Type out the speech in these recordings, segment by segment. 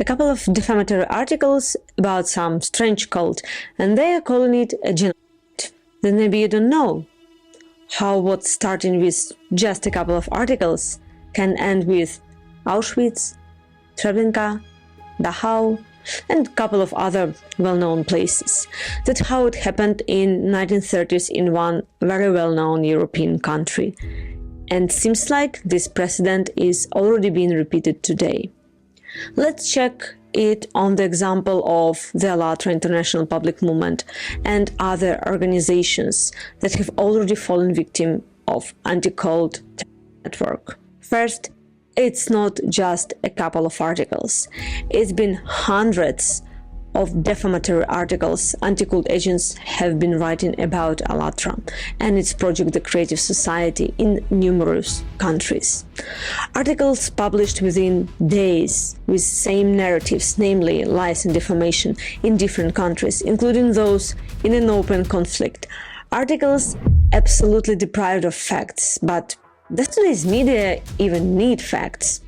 a couple of defamatory articles about some strange cult, and they are calling it a genocide. Then maybe you don't know how what starting with just a couple of articles can end with Auschwitz, Treblinka, Dachau, and a couple of other well-known places. That's how it happened in 1930s in one very well-known European country. And seems like this precedent is already being repeated today. Let's check it on the example of the ALLATRA International Public Movement and other organizations that have already fallen victim of anti-cult network. First, it's not just a couple of articles. It's been hundreds of defamatory articles anti-cult agents have been writing about ALLATRA and its project The Creative Society in numerous countries. Articles published within days with same narratives, namely lies and defamation, in different countries, including those in an open conflict. Articles absolutely deprived of facts, but does today's media even need facts?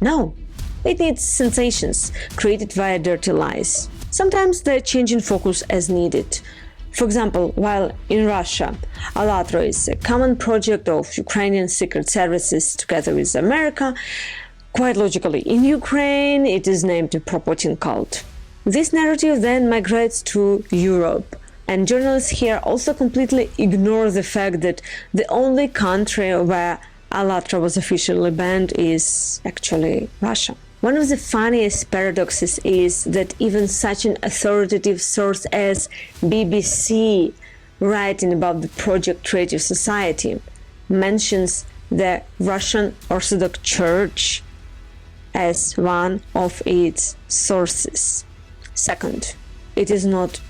No, it needs sensations created via dirty lies. Sometimes they're changing focus as needed. For example, while in Russia, ALLATRA is a common project of Ukrainian secret services together with America, quite logically, in Ukraine it is named a pro-Putin cult. This narrative then migrates to Europe, and journalists here also completely ignore the fact that the only country where ALLATRA was officially banned is actually Russia. One of the funniest paradoxes is that even such an authoritative source as BBC, writing about the project Creative Society, mentions the Russian Orthodox Church as one of its sources. Second, it is not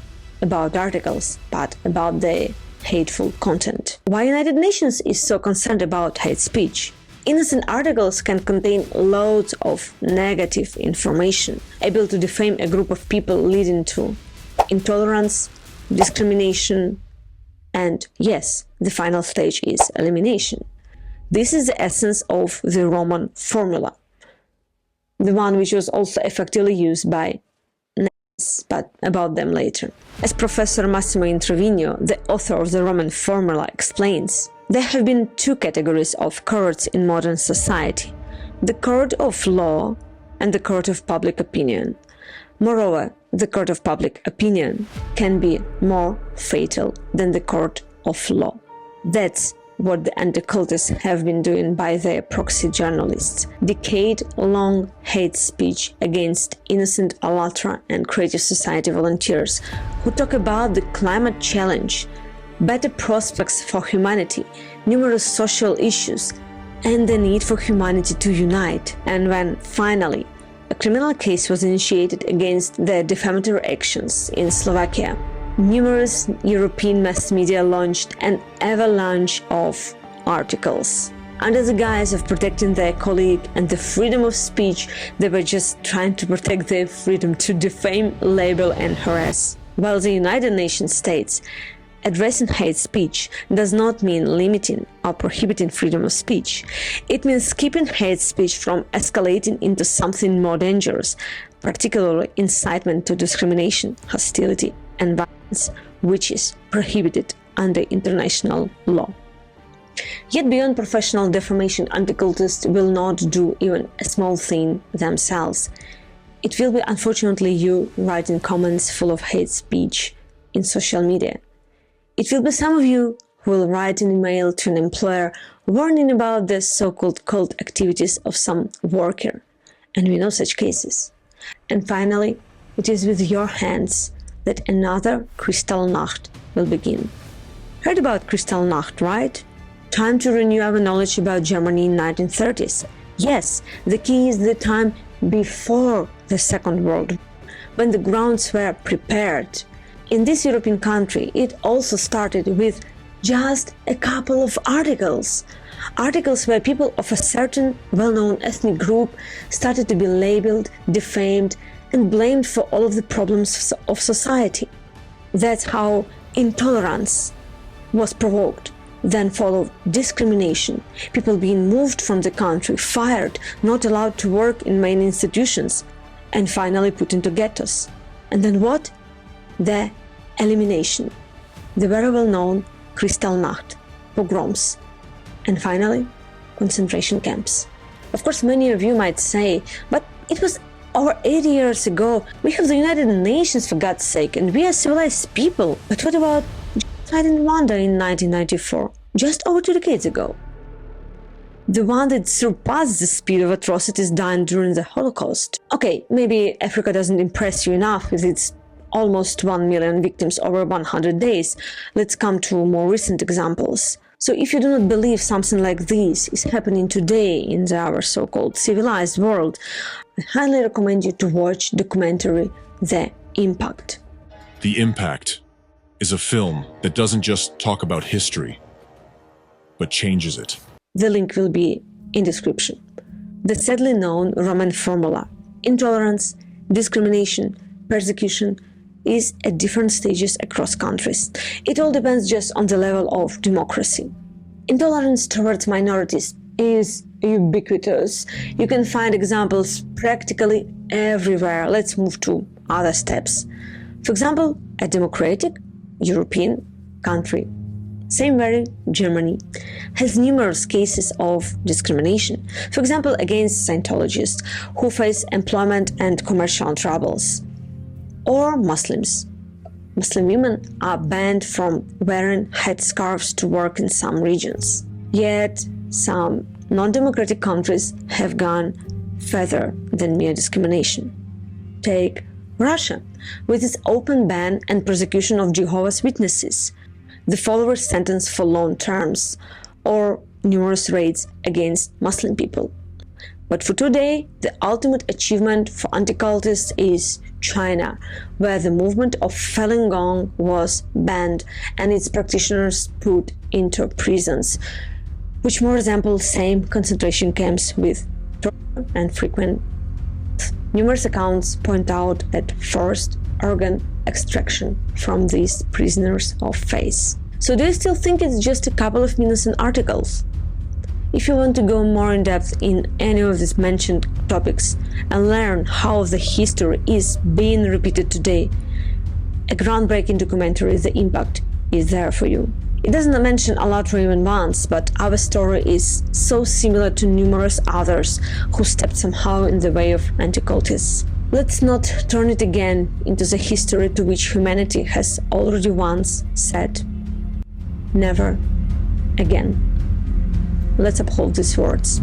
about articles, but about the hateful content. Why United Nations is so concerned about hate speech? Innocent articles can contain loads of negative information, able to defame a group of people, leading to intolerance, discrimination, and yes, the final stage is elimination. This is the essence of the Roman formula, the one which was also effectively used by Nazis, but about them later. As Professor Massimo Introvigne, the author of the Roman formula, explains, there have been two categories of courts in modern society: the court of law and the court of public opinion. Moreover, the court of public opinion can be more fatal than the court of law. That's what the anti-cultists have been doing by their proxy journalists. Decade-long hate speech against innocent ALLATRA and Creative Society volunteers who talk about the climate challenge, better prospects for humanity, numerous social issues, and the need for humanity to unite. And when finally a criminal case was initiated against their defamatory actions in Slovakia, numerous European mass media launched an avalanche of articles. Under the guise of protecting their colleague and the freedom of speech, they were just trying to protect their freedom to defame, label, and harass. While the United Nations states addressing hate speech does not mean limiting or prohibiting freedom of speech. It means keeping hate speech from escalating into something more dangerous, particularly incitement to discrimination, hostility, and violence, which is prohibited under international law. Yet beyond professional defamation, anti-cultists will not do even a small thing themselves. It will be unfortunately you writing comments full of hate speech in social media. It will be some of you who will write an email to an employer warning about the so-called cult activities of some worker, and we know such cases. And finally, it is with your hands that another Kristallnacht will begin. Heard about Kristallnacht, right? Time to renew our knowledge about Germany in 1930s. Yes, the key is the time before the Second World War, when the grounds were prepared. In this European country, it also started with just a couple of articles. Articles where people of a certain well-known ethnic group started to be labeled, defamed, and blamed for all of the problems of society. That's how intolerance was provoked. Then followed discrimination, people being moved from the country, fired, not allowed to work in main institutions. and finally put into ghettos. And then what? The elimination. The very well-known Kristallnacht, pogroms, and finally, concentration camps. Of course, many of you might say, but it was over 80 years ago. We have the United Nations, for God's sake, and we are civilized people. But what about genocide in Rwanda in 1994, just over 2 decades ago? The one that surpassed the speed of atrocities done during the Holocaust. Okay, maybe Africa doesn't impress you enough with its almost 1 million victims over 100 days. Let's come to more recent examples. So if you do not believe something like this is happening today in our so-called civilized world, I highly recommend you to watch documentary The Impact. The Impact is a film that doesn't just talk about history, but changes it. The link will be in description. The sadly known Roman formula, intolerance, discrimination, persecution, is at different stages across countries. It all depends just on the level of democracy. Intolerance towards minorities is ubiquitous. You can find examples practically everywhere. Let's move to other steps. For example, a democratic European country, same very Germany, has numerous cases of discrimination. For example, against Scientologists who face employment and commercial troubles. Or Muslims. Muslim women are banned from wearing headscarves to work in some regions. Yet, some non-democratic countries have gone further than mere discrimination. Take Russia, with its open ban and persecution of Jehovah's Witnesses, the followers sentenced for long terms, or numerous raids against Muslim people. But for today, the ultimate achievement for anti-cultists is China, where the movement of Falun Gong was banned and its practitioners put into prisons, which more resemble same concentration camps with torture and frequent. Numerous accounts point out at forced organ extraction from these prisoners of faith. So do you still think it's just a couple of innocent articles? If you want to go more in depth in any of these mentioned topics and learn how the history is being repeated today, a groundbreaking documentary, The Impact, is there for you. It doesn't mention a lot even once, but our story is so similar to numerous others who stepped somehow in the way of anti-cultists. Let's not turn it again into the history to which humanity has already once said, never again. Let's uphold these words.